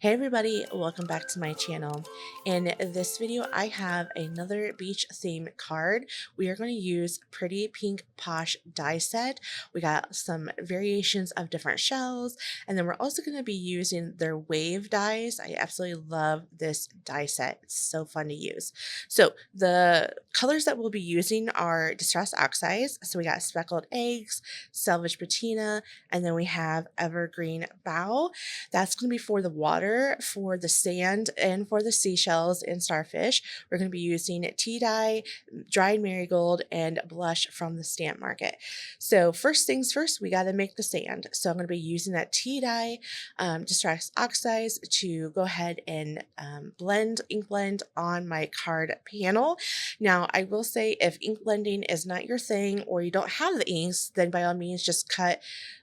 Hey everybody, welcome back to my channel. In this video, I have another beach theme card. We are going to use Pretty Pink Posh die set. We got some variations of different shells, and then we're also going to be using their wave dies. I absolutely love this die set. It's so fun to use. So the colors that we'll be using are Distressed Oxides. So we got Speckled Eggs, Salvaged Patina, and then we have Evergreen Bough. That's going to be for the water, for the sand, and for the seashells and starfish. We're going to be using tea dye, dried marigold, and blush from the stamp market. So first things first, we got to make the sand. So I'm going to be using that tea dye, Distress Oxides, to go ahead and ink blend on my card panel. Now, I will say if ink blending is not your thing or you don't have the inks, then by all means just cut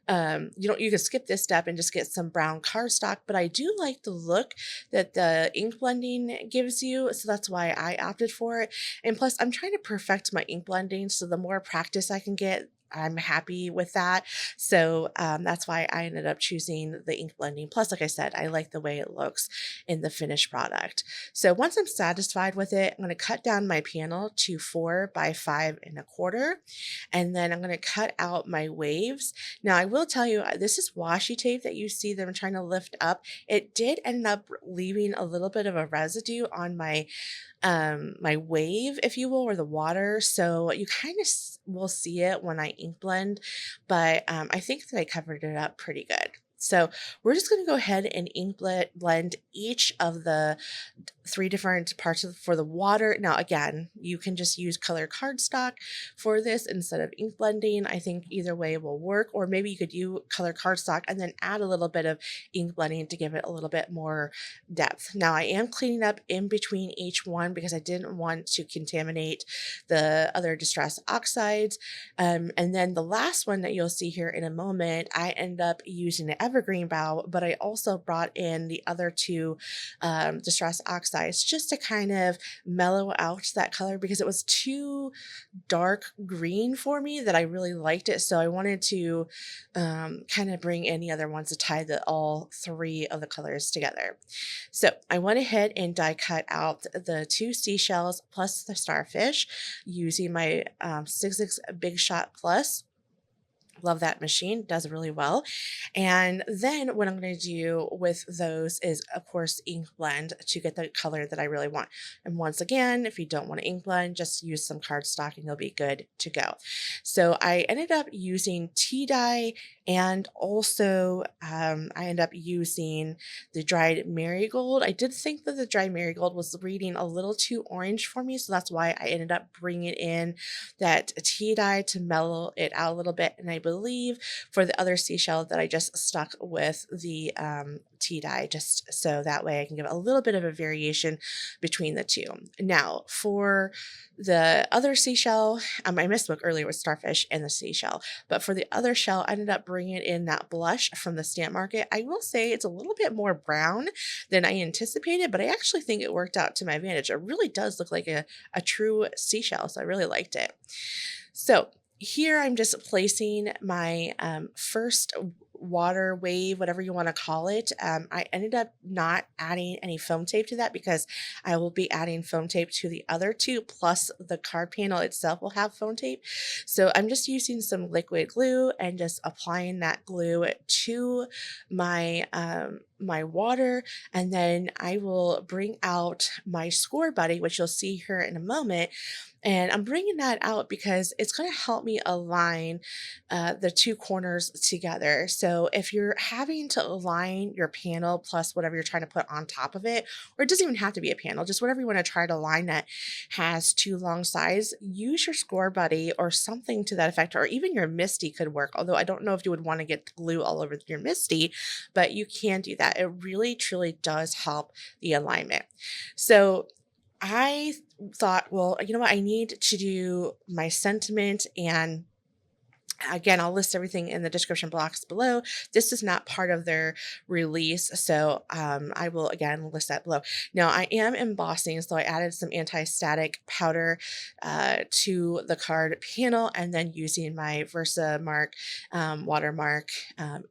you can skip this step and just get some brown cardstock, but I do like the look that the ink blending gives you, so that's why I opted for it. And plus, I'm trying to perfect my ink blending, so the more practice I can get, I'm happy with that. So that's why I ended up choosing the ink blending. Plus, like I said, I like the way it looks in the finished product. So once I'm satisfied with it, I'm going to cut down my panel to 4 by 5 1/4, and then I'm going to cut out my waves. Now, I will tell you, this is washi tape that you see them trying to lift up. It did end up leaving a little bit of a residue on my wave, if you will, or the water. So you kind of will see it when I ink blend, but I think that I covered it up pretty good. So we're just going to go ahead and blend each of the 3 different parts for the water. Now, again, you can just use color cardstock for this instead of ink blending. I think either way will work, or maybe you could use color cardstock and then add a little bit of ink blending to give it a little bit more depth. Now, I am cleaning up in between each one because I didn't want to contaminate the other Distress Oxides. And then the last one that you'll see here in a moment, I end up using the Evergreen Bough, but I also brought in the other 2 Distress Oxides just to kind of mellow out that color because it was too dark green for me that I really liked it. So I wanted to kind of bring in the other ones to tie all 3 of the colors together. So I went ahead and die cut out the 2 seashells plus the starfish using my 6 Big Shot Plus. Love that machine, does really well. And then what I'm going to do with those is, of course, ink blend to get the color that I really want. And once again, if you don't want to ink blend, just use some cardstock and you'll be good to go. So I ended up using tea dye, and also I ended up using the dried marigold. I did think that the dried marigold was reading a little too orange for me, so that's why I ended up bringing in that tea dye to mellow it out a little bit. And I believe for the other seashell that I just stuck with the tea dye, just so that way I can give a little bit of a variation between the 2. Now, for the other seashell, I misspoke earlier with starfish and the seashell, but for the other shell, I ended up bringing in that blush from the stamp market. I will say it's a little bit more brown than I anticipated, but I actually think it worked out to my advantage. It really does look like a true seashell, so I really liked it. So here I'm just placing my first water wave, whatever you want to call it. I ended up not adding any foam tape to that because I will be adding foam tape to the other 2, plus the card panel itself will have foam tape. So I'm just using some liquid glue and just applying that glue to my my water, and then I will bring out my score buddy, which you'll see here in a moment. And I'm bringing that out because it's going to help me align the 2 corners together. So if you're having to align your panel plus whatever you're trying to put on top of it, or it doesn't even have to be a panel, just whatever you want to try to align that has 2 long sides, use your score buddy or something to that effect, or even your Misty could work. Although I don't know if you would want to get glue all over your Misty, but you can do that. It really, truly does help the alignment. So I thought, well, you know what? I need to do my sentiment and Again, I'll list everything in the description box below. This is not part of their release, so I will again list that below. Now, I am embossing, so I added some anti-static powder to the card panel, and then using my Versamark watermark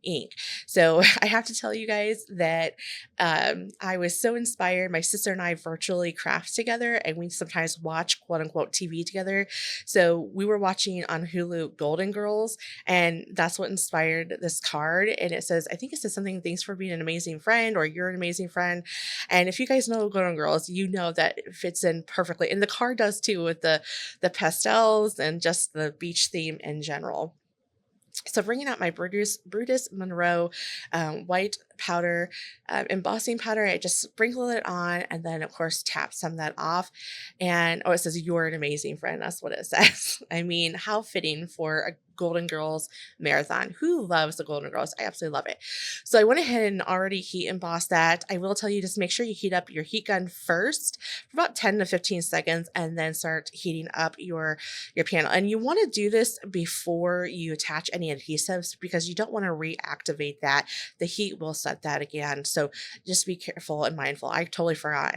ink. So I have to tell you guys that I was so inspired. My sister and I virtually craft together, and we sometimes watch quote unquote TV together. So we were watching on Hulu Golden Girls, and that's what inspired this card. And it says, I think it says something, thanks for being an amazing friend, or you're an amazing friend. And if you guys know Golden Girls, you know that it fits in perfectly. And the card does too, with the pastels and just the beach theme in general. So bringing out my Brutus Monroe white powder, embossing powder, I just sprinkle it on, and then of course tap some of that off. And oh, it says you're an amazing friend. That's what it says. I mean, how fitting for a Golden Girls marathon. Who loves the Golden Girls? I absolutely love it. So I went ahead and already heat embossed that. I will tell you, just make sure you heat up your heat gun first for about 10 to 15 seconds, and then start heating up your panel. And you want to do this before you attach any adhesives, because you don't want to reactivate that. The heat will set that again. So just be careful and mindful. I totally forgot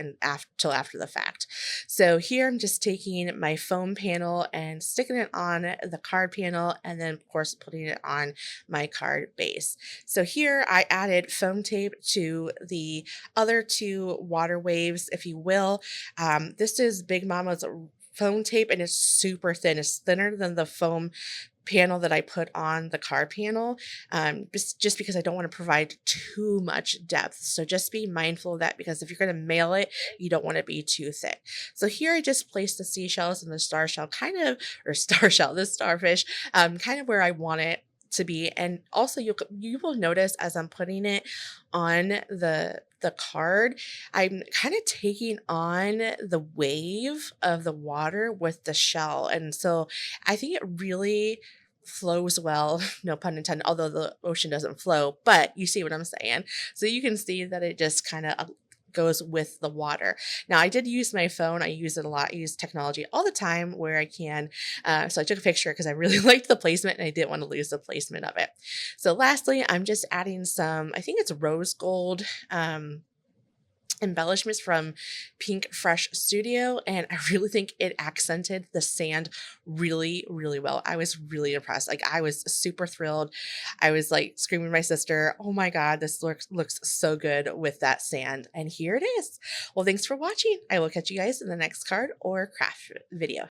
till after the fact. So here I'm just taking my foam panel and sticking it on the card panel, and then of course putting it on my card base. So here I added foam tape to the other two water waves, if you will. This is Big Mama's foam tape, and it's super thin. It's thinner than the foam panel that I put on the card panel, just because I don't want to provide too much depth. So just be mindful of that, because if you're going to mail it, you don't want to be too thick. So here I just placed the seashells and the star shell the starfish, kind of where I want it to be. And also you will notice as I'm putting it on the card, I'm kind of taking on the wave of the water with the shell. And so I think it really flows well, no pun intended, although the ocean doesn't flow, but you see what I'm saying. So you can see that it just kind of goes with the water. Now, I did use my phone. I use it a lot. I use technology all the time where I can. So I took a picture because I really liked the placement and I didn't want to lose the placement of it. So lastly, I'm just adding some, I think it's rose gold embellishments from Pink Fresh Studio, and I really think it accented the sand really, really well. I was really impressed. Like, I was super thrilled. I was like screaming at my sister, oh my God, this looks so good with that sand. And here it is. Well, thanks for watching. I will catch you guys in the next card or craft video.